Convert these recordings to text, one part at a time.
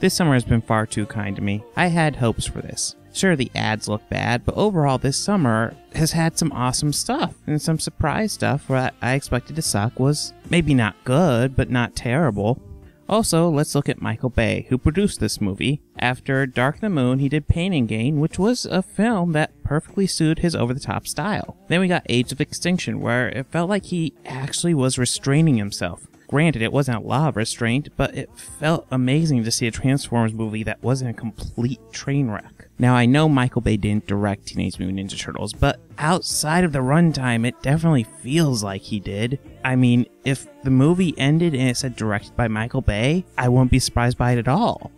This summer has been far too kind to me. I had hopes for this. Sure, the ads look bad, but overall this summer has had some awesome stuff, and some surprise stuff where I expected to suck was maybe not good, but not terrible. Also, let's look at Michael Bay, who produced this movie. After Dark of the Moon, he did Pain and Gain, which was a film that perfectly suited his over-the-top style. Then we got Age of Extinction, where it felt like he actually was restraining himself. Granted, it wasn't a law of restraint, but it felt amazing to see a Transformers movie that wasn't a complete train wreck. Now, I know Michael Bay didn't direct Teenage Mutant Ninja Turtles, but outside of the runtime, it definitely feels like he did. I mean, if the movie ended and it said directed by Michael Bay, I wouldn't be surprised by it at all.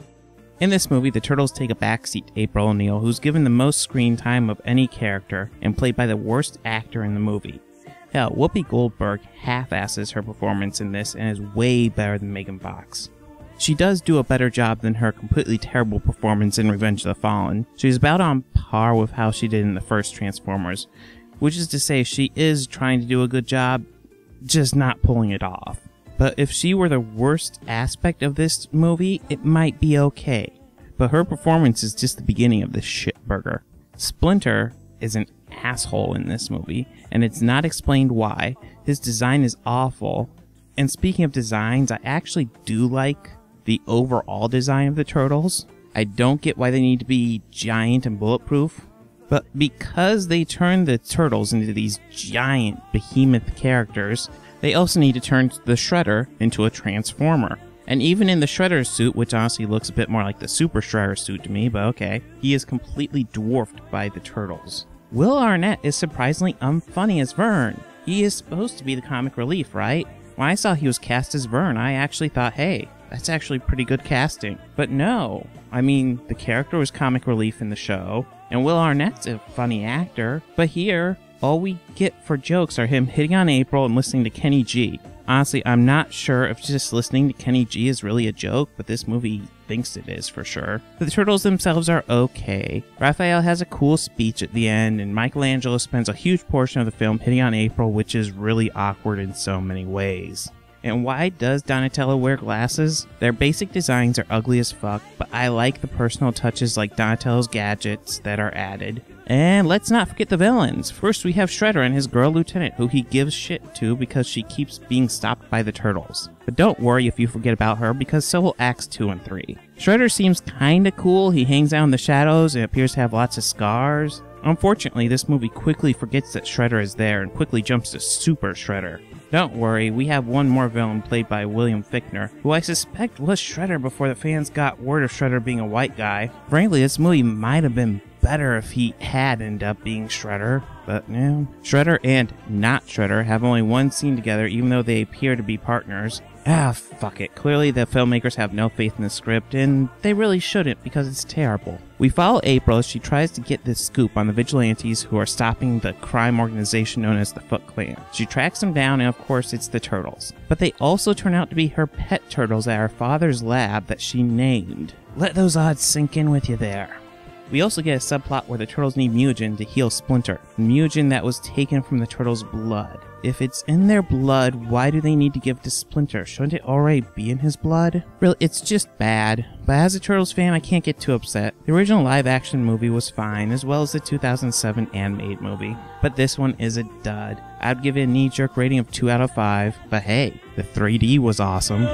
In this movie, the Turtles take a backseat to April O'Neil, who's given the most screen time of any character and played by the worst actor in the movie. Hell, Whoopi Goldberg half-asses her performance in this and is way better than Megan Fox. She does do a better job than her completely terrible performance in Revenge of the Fallen. She's about on par with how she did in the first Transformers, which is to say she is trying to do a good job, just not pulling it off. But if she were the worst aspect of this movie, it might be okay. But her performance is just the beginning of this shitburger. Splinter is an asshole in this movie, and it's not explained why. His design is awful. And speaking of designs, I actually do like the overall design of the Turtles. I don't get why they need to be giant and bulletproof, but because they turned the Turtles into these giant behemoth characters, they also need to turn the Shredder into a Transformer. And even in the Shredder's suit, which honestly looks a bit more like the Super Shredder suit to me, but okay, he is completely dwarfed by the Turtles. Will Arnett is surprisingly unfunny as Vern. He is supposed to be the comic relief, right? When I saw he was cast as Vern, I actually thought, hey, that's actually pretty good casting. But no. I mean, the character was comic relief in the show, and Will Arnett's a funny actor, but here, all we get for jokes are him hitting on April and listening to Kenny G. Honestly, I'm not sure if just listening to Kenny G is really a joke, but this movie thinks it is for sure. The Turtles themselves are okay. Raphael has a cool speech at the end, and Michelangelo spends a huge portion of the film hitting on April, which is really awkward in so many ways. And why does Donatello wear glasses? Their basic designs are ugly as fuck, but I like the personal touches like Donatello's gadgets that are added. And let's not forget the villains. First we have Shredder and his girl lieutenant, who he gives shit to because she keeps being stopped by the Turtles. But don't worry if you forget about her, because so will Acts 2 and 3. Shredder seems kinda cool. He hangs out in the shadows and appears to have lots of scars. Unfortunately, this movie quickly forgets that Shredder is there and quickly jumps to Super Shredder. Don't worry, we have one more villain played by William Fichtner, who I suspect was Shredder before the fans got word of Shredder being a white guy. Frankly, this movie might have been better if he had ended up being Shredder, but yeah. Shredder and not Shredder have only one scene together, even though they appear to be partners. Ah, fuck it. Clearly the filmmakers have no faith in the script, and they really shouldn't because it's terrible. We follow April as she tries to get this scoop on the vigilantes who are stopping the crime organization known as the Foot Clan. She tracks them down, and of course it's the Turtles. But they also turn out to be her pet turtles at her father's lab that she named. Let those odds sink in with you there. We also get a subplot where the Turtles need mutagen to heal Splinter, mutagen that was taken from the Turtles' blood. If it's in their blood, why do they need to give it to Splinter? Shouldn't it already be in his blood? Really, it's just bad. But as a Turtles fan, I can't get too upset. The original live-action movie was fine, as well as the 2007 animated movie. But this one is a dud. I'd give it a knee-jerk rating of 2 out of 5, but hey, the 3D was awesome.